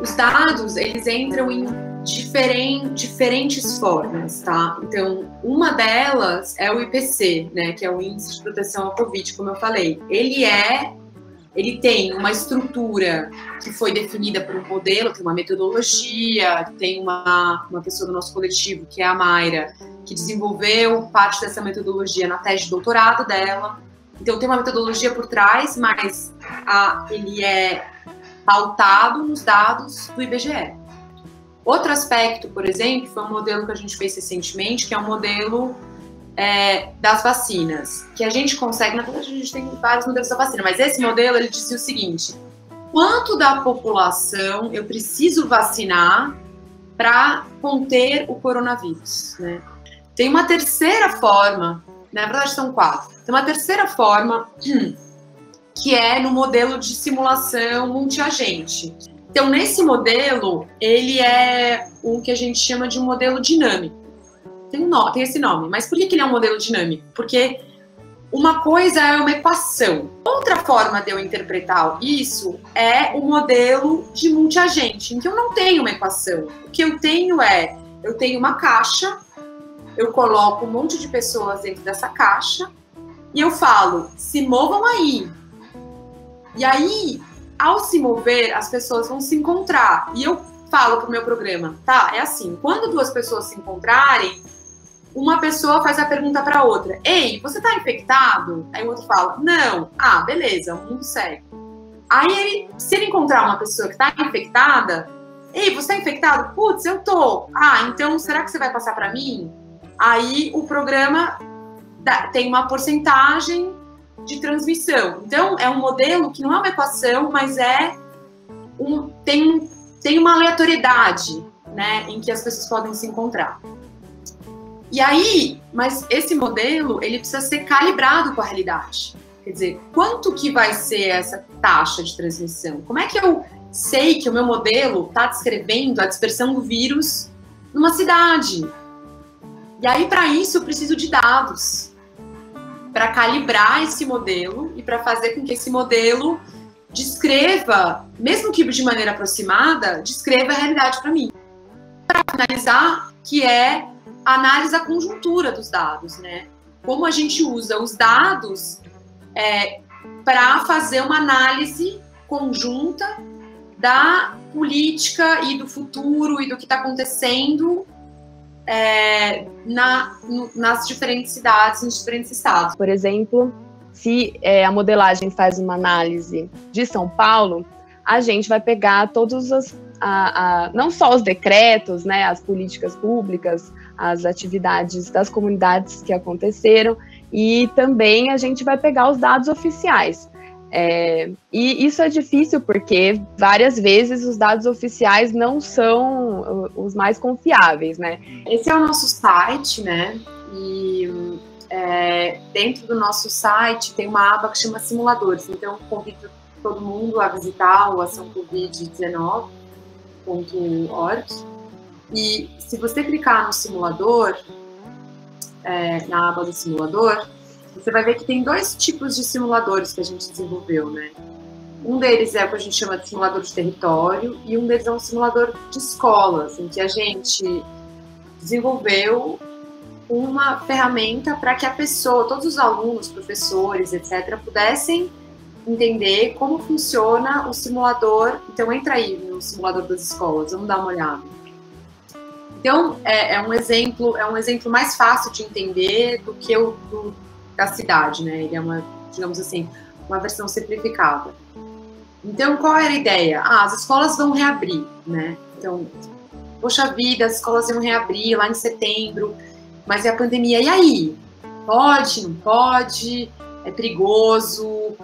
Os dados, eles entram em diferentes formas, tá? Então, uma delas é o IPC, né, que é o Índice de Proteção ao Covid, como eu falei. Ele tem uma estrutura que foi definida por um modelo, tem uma metodologia, tem uma pessoa do nosso coletivo, que é a Mayra, que desenvolveu parte dessa metodologia na tese de doutorado dela. Então, tem uma metodologia por trás, mas ele é pautado nos dados do IBGE. Outro aspecto, por exemplo, foi um modelo que a gente fez recentemente, que é um modelo das vacinas, que a gente consegue, na verdade a gente tem vários modelos da vacina, mas esse modelo, ele dizia o seguinte: quanto da população eu preciso vacinar para conter o coronavírus, né? Tem uma terceira forma, na verdade são 4, tem uma terceira forma que é no modelo de simulação multiagente. Então, nesse modelo, ele é o que a gente chama de um modelo dinâmico. Tem esse nome, mas por que ele é um modelo dinâmico? Porque uma coisa é uma equação. Outra forma de eu interpretar isso é o modelo de multiagente, em que eu não tenho uma equação. O que eu tenho uma caixa, eu coloco um monte de pessoas dentro dessa caixa e eu falo, se movam aí. E aí, ao se mover, as pessoas vão se encontrar. E eu falo pro meu programa, tá, é assim, quando 2 pessoas se encontrarem, uma pessoa faz a pergunta para outra, ei, você tá infectado? Aí o outro fala, não. Ah, beleza, o mundo segue. Aí, se ele encontrar uma pessoa que tá infectada, ei, você tá infectado? Putz, eu tô. Ah, então, será que você vai passar para mim? Aí, o programa tem uma porcentagem de transmissão. Então, é um modelo que não é uma equação, mas tem uma aleatoriedade, né, em que as pessoas podem se encontrar. E aí, mas esse modelo, ele precisa ser calibrado com a realidade. Quer dizer, quanto que vai ser essa taxa de transmissão? Como é que eu sei que o meu modelo está descrevendo a dispersão do vírus numa cidade? E aí, para isso, eu preciso de dados para calibrar esse modelo e para fazer com que esse modelo descreva, mesmo que de maneira aproximada, descreva a realidade para mim. Para finalizar, que é a análise da conjuntura dos dados, né? Como a gente usa os dados para fazer uma análise conjunta da política e do futuro e do que está acontecendo nas diferentes cidades, nos diferentes estados. Por exemplo, se a modelagem faz uma análise de São Paulo, a gente vai pegar todos não só os decretos, né, as políticas públicas, as atividades das comunidades que aconteceram, e também a gente vai pegar os dados oficiais. E isso é difícil porque várias vezes os dados oficiais não são os mais confiáveis, né? Esse é o nosso site, né? E dentro do nosso site tem uma aba que chama Simuladores. Então, convido todo mundo a visitar o acãocovid19.org. E se você clicar no simulador, na aba do simulador, você vai ver que tem 2 tipos de simuladores que a gente desenvolveu, né? Um deles é o que a gente chama de simulador de território e um deles é um simulador de escolas, em que a gente desenvolveu uma ferramenta para que a pessoa, todos os alunos, professores, etc., pudessem entender como funciona o simulador. Então, entra aí no simulador das escolas, vamos dar uma olhada. Então, é um exemplo mais fácil de entender do que o da cidade, né? Ele é digamos assim, uma versão simplificada. Então, qual era a ideia? As escolas vão reabrir, né? Então, poxa vida, as escolas vão reabrir lá em setembro, mas é a pandemia. E aí? Pode, não pode? É perigoso?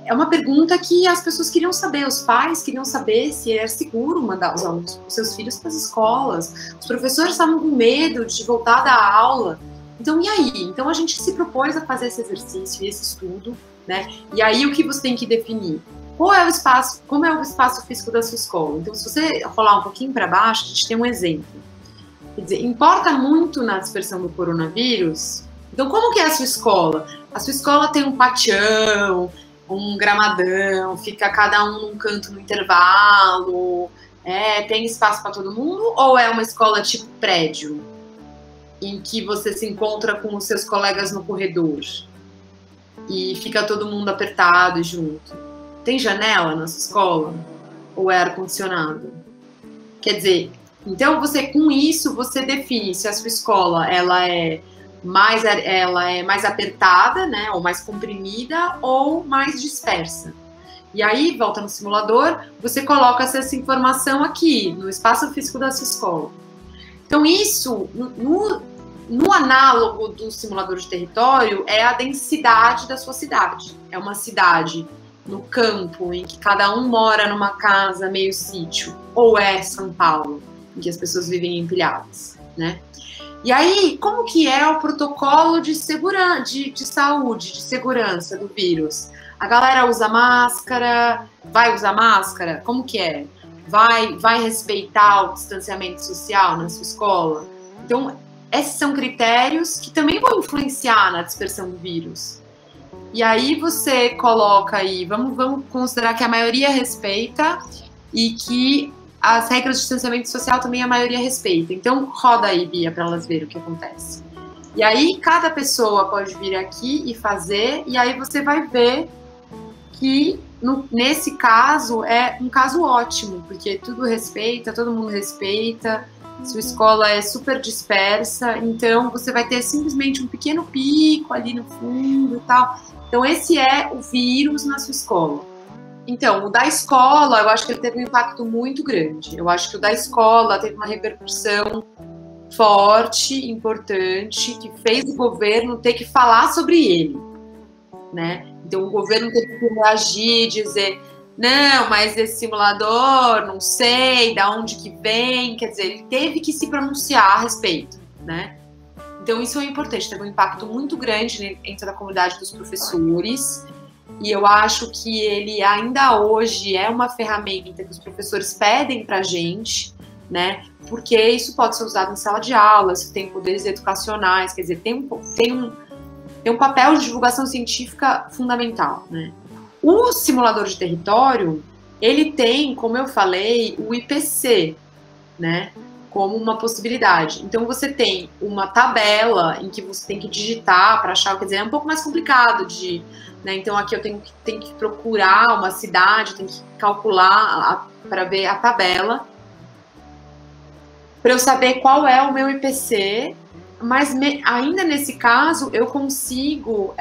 É uma pergunta que as pessoas queriam saber, os pais queriam saber se era seguro mandar os seus filhos para as escolas. Os professores estavam com medo de voltar da aula. Então, e aí? Então, a gente se propôs a fazer esse exercício e esse estudo, né? E aí, o que você tem que definir? Qual é o espaço, como é o espaço físico da sua escola? Então, se você rolar um pouquinho para baixo, a gente tem um exemplo. Quer dizer, importa muito na dispersão do coronavírus. Então, como que é a sua escola? A sua escola tem um patião, um gramadão, fica cada um num canto no intervalo, Tem espaço para todo mundo? Ou é uma escola tipo prédio, em que você se encontra com os seus colegas no corredor e fica todo mundo apertado e junto? Tem janela na sua escola? Ou é ar-condicionado? Quer dizer, então com isso você define se a sua escola ela é mais apertada, né, ou mais comprimida, ou mais dispersa. E aí, volta no simulador, você coloca essa informação aqui, no espaço físico da sua escola. Então, isso, no análogo do simulador de território, é a densidade da sua cidade. É uma cidade no campo, em que cada um mora numa casa meio sítio, ou é São Paulo, em que as pessoas vivem empilhadas, né? E aí, como que é o protocolo de segurança, de saúde, de segurança do vírus? A galera usa máscara? Vai usar máscara? Como que é? Vai respeitar o distanciamento social na sua escola? Então, esses são critérios que também vão influenciar na dispersão do vírus. E aí você coloca aí, vamos considerar que a maioria respeita e que as regras de distanciamento social também a maioria respeita. Então, roda aí, Bia, para elas verem o que acontece. E aí, cada pessoa pode vir aqui e fazer, e aí você vai ver que, nesse caso, é um caso ótimo, porque tudo respeita, todo mundo respeita, sua escola é super dispersa, então você vai ter simplesmente um pequeno pico ali no fundo e tal. Então, esse é o vírus na sua escola. Então, o da escola, eu acho que ele teve um impacto muito grande. Eu acho que o da escola teve uma repercussão forte, importante, que fez o governo ter que falar sobre ele, né? Então, o governo teve que reagir, dizer, não, mas esse simulador, não sei, da onde que vem, quer dizer, ele teve que se pronunciar a respeito, né? Então, isso é importante, teve um impacto muito grande dentro da comunidade dos professores, e eu acho que ele ainda hoje é uma ferramenta que os professores pedem para a gente, né? Porque isso pode ser usado em sala de aula, isso tem poderes educacionais, quer dizer, tem um papel de divulgação científica fundamental, né? O simulador de território, ele tem, como eu falei, o IPC, né? Como uma possibilidade. Então, você tem uma tabela em que você tem que digitar para achar, quer dizer, é um pouco mais complicado de... Né? Então, aqui eu tenho que procurar uma cidade, tenho que calcular para ver a tabela, para eu saber qual é o meu IPC, mas ainda nesse caso, eu consigo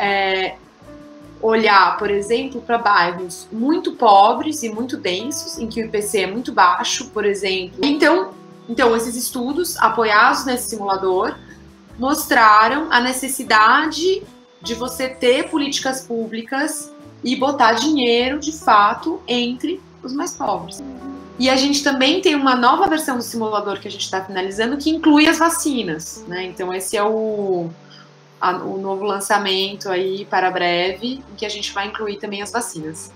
olhar, por exemplo, para bairros muito pobres e muito densos, em que o IPC é muito baixo, por exemplo. Então, esses estudos, apoiados nesse simulador, mostraram a necessidade de você ter políticas públicas e botar dinheiro, de fato, entre os mais pobres. E a gente também tem uma nova versão do simulador que a gente está finalizando, que inclui as vacinas, né? Então, esse é o novo lançamento aí para breve, em que a gente vai incluir também as vacinas.